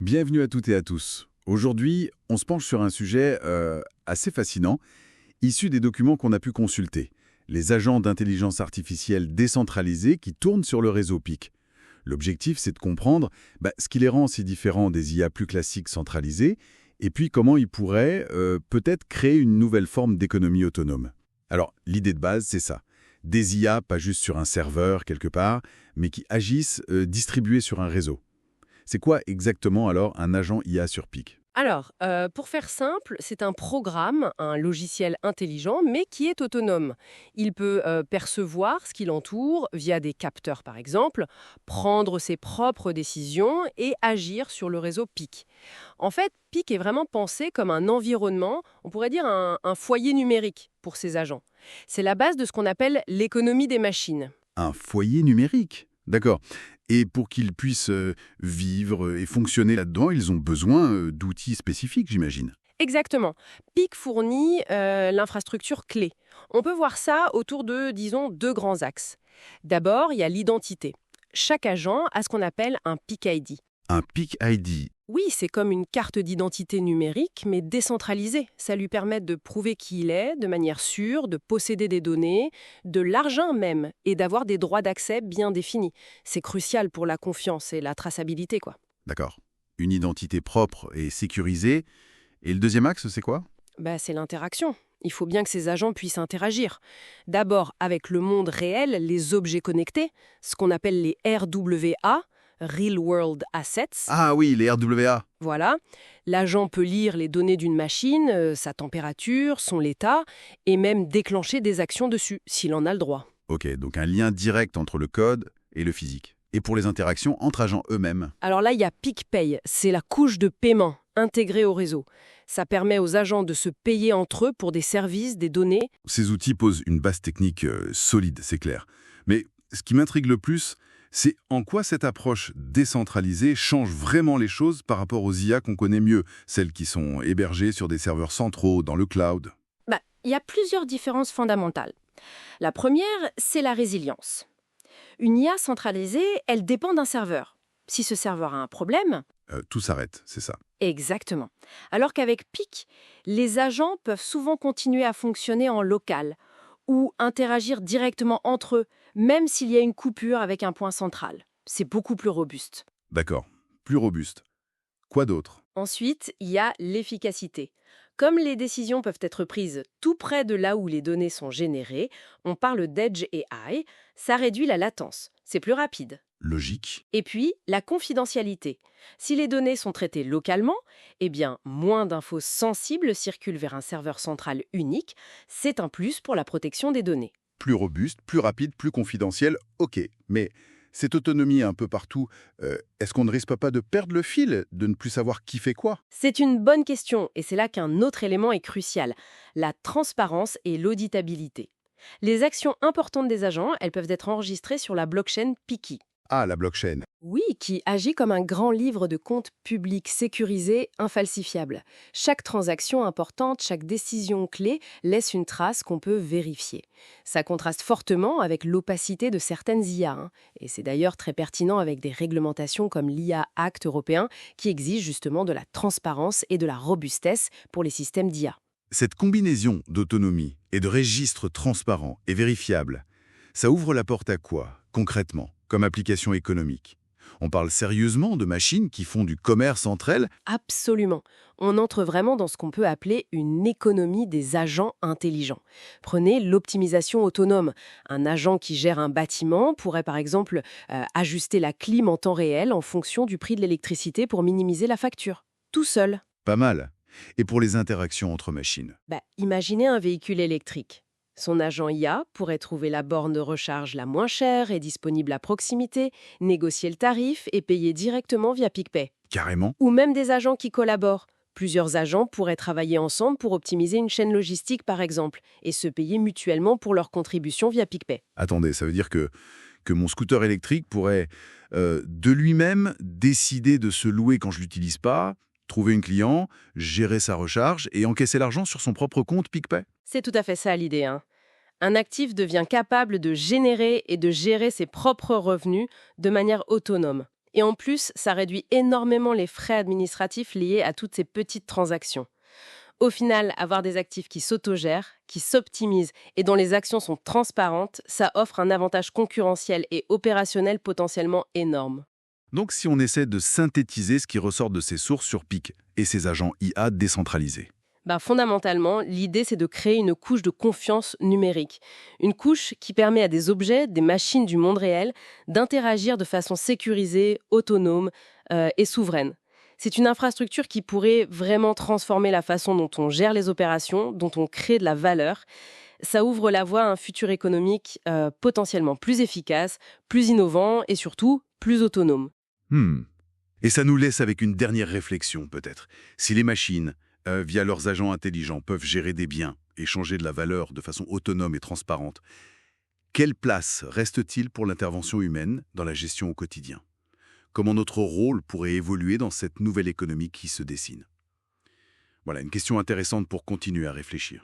Bienvenue à toutes et à tous. Aujourd'hui, on se penche sur un sujet assez fascinant, issu des documents qu'on a pu consulter. Les agents d'intelligence artificielle décentralisés qui tournent sur le réseau PIC. L'objectif, c'est de comprendre ce qui les rend si différents des IA plus classiques centralisés, et puis comment ils pourraient peut-être créer une nouvelle forme d'économie autonome. Alors, l'idée de base, c'est ça. Des IA pas juste sur un serveur quelque part, mais qui agissent distribués sur un réseau. C'est quoi exactement alors un agent IA sur PIC? Alors, pour faire simple, c'est un programme, un logiciel intelligent, mais qui est autonome. Il peut percevoir ce qui l'entoure via des capteurs, par exemple, prendre ses propres décisions et agir sur le réseau PIC. En fait, PIC est vraiment pensé comme un environnement, on pourrait dire un foyer numérique pour ses agents. C'est la base de ce qu'on appelle l'économie des machines. Un foyer numérique. D'accord. Et pour qu'ils puissent vivre et fonctionner là-dedans, ils ont besoin d'outils spécifiques, j'imagine. Exactement. PIC fournit l'infrastructure clé. On peut voir ça autour de, disons, deux grands axes. D'abord, il y a l'identité. Chaque agent a ce qu'on appelle un PIC ID. Un PIC ID. Oui, c'est comme une carte d'identité numérique, mais décentralisée. Ça lui permet de prouver qui il est de manière sûre, de posséder des données, de l'argent même, et d'avoir des droits d'accès bien définis. C'est crucial pour la confiance et la traçabilité, quoi. D'accord. Une identité propre et sécurisée. Et le deuxième axe, c'est quoi? C'est l'interaction. Il faut bien que ces agents puissent interagir. D'abord avec le monde réel, les objets connectés, ce qu'on appelle les RWA, Real World Assets. Ah oui, les RWA. Voilà. L'agent peut lire les données d'une machine, sa température, son état, et même déclencher des actions dessus, s'il en a le droit. Ok, donc un lien direct entre le code et le physique. Et pour les interactions entre agents eux-mêmes. Alors là, il y a PicPay, c'est la couche de paiement intégrée au réseau. Ça permet aux agents de se payer entre eux pour des services, des données. Ces outils posent une base technique solide, c'est clair. Mais ce qui m'intrigue le plus, c'est en quoi cette approche décentralisée change vraiment les choses par rapport aux IA qu'on connaît mieux, celles qui sont hébergées sur des serveurs centraux, dans le cloud. Il y a plusieurs différences fondamentales. La première, c'est la résilience. Une IA centralisée, elle dépend d'un serveur. Si ce serveur a un problème, Tout s'arrête, c'est ça. exactement. Alors qu'avec PIC, les agents peuvent souvent continuer à fonctionner en local ou interagir directement entre eux, même s'il y a une coupure avec un point central. C'est beaucoup plus robuste. D'accord. Plus robuste. Quoi d'autre? Ensuite, il y a l'efficacité. Comme les décisions peuvent être prises tout près de là où les données sont générées, on parle d'Edge AI, ça réduit la latence. C'est plus rapide. Logique. Et puis, la confidentialité. Si les données sont traitées localement, moins d'infos sensibles circulent vers un serveur central unique. C'est un plus pour la protection des données. Plus robuste, plus rapide, plus confidentiel, ok. Mais cette autonomie un peu partout, est-ce qu'on ne risque pas de perdre le fil, de ne plus savoir qui fait quoi? C'est une bonne question, et c'est là qu'un autre élément est crucial, la transparence et l'auditabilité. Les actions importantes des agents, elles peuvent être enregistrées sur la blockchain Piki. Ah, la blockchain. Oui, qui agit comme un grand livre de comptes publics sécurisé, infalsifiable. Chaque transaction importante, chaque décision clé laisse une trace qu'on peut vérifier. Ça contraste fortement avec l'opacité de certaines IA, et c'est d'ailleurs très pertinent avec des réglementations comme l'IA Act européen qui exigent justement de la transparence et de la robustesse pour les systèmes d'IA. Cette combinaison d'autonomie et de registres transparents et vérifiables, ça ouvre la porte à quoi, concrètement, comme application économique? On parle sérieusement de machines qui font du commerce entre elles? Absolument. On entre vraiment dans ce qu'on peut appeler une économie des agents intelligents. Prenez l'optimisation autonome. Un agent qui gère un bâtiment pourrait par exemple ajuster la clim en temps réel en fonction du prix de l'électricité pour minimiser la facture. Tout seul. Pas mal. Et pour les interactions entre machines? Imaginez un véhicule électrique. Son agent IA pourrait trouver la borne de recharge la moins chère et disponible à proximité, négocier le tarif et payer directement via PicPay. Carrément? Ou même des agents qui collaborent. Plusieurs agents pourraient travailler ensemble pour optimiser une chaîne logistique, par exemple, et se payer mutuellement pour leur contribution via PicPay. Attendez, ça veut dire que mon scooter électrique pourrait, de lui-même, décider de se louer quand je l'utilise pas, trouver un client, gérer sa recharge et encaisser l'argent sur son propre compte PicPay? C'est tout à fait ça l'idée, Un actif devient capable de générer et de gérer ses propres revenus de manière autonome. Et en plus, ça réduit énormément les frais administratifs liés à toutes ces petites transactions. Au final, avoir des actifs qui s'autogèrent, qui s'optimisent et dont les actions sont transparentes, ça offre un avantage concurrentiel et opérationnel potentiellement énorme. Donc si on essaie de synthétiser ce qui ressort de ces sources sur PIC et ses agents IA décentralisés. Fondamentalement, l'idée, c'est de créer une couche de confiance numérique. Une couche qui permet à des objets, des machines du monde réel, d'interagir de façon sécurisée, autonome et souveraine. C'est une infrastructure qui pourrait vraiment transformer la façon dont on gère les opérations, dont on crée de la valeur. Ça ouvre la voie à un futur économique potentiellement plus efficace, plus innovant et surtout plus autonome. Hmm. Et ça nous laisse avec une dernière réflexion, peut-être. Si les machines, via leurs agents intelligents, peuvent gérer des biens, échanger de la valeur de façon autonome et transparente, quelle place reste-t-il pour l'intervention humaine dans la gestion au quotidien? Comment notre rôle pourrait évoluer dans cette nouvelle économie qui se dessine? Voilà, une question intéressante pour continuer à réfléchir.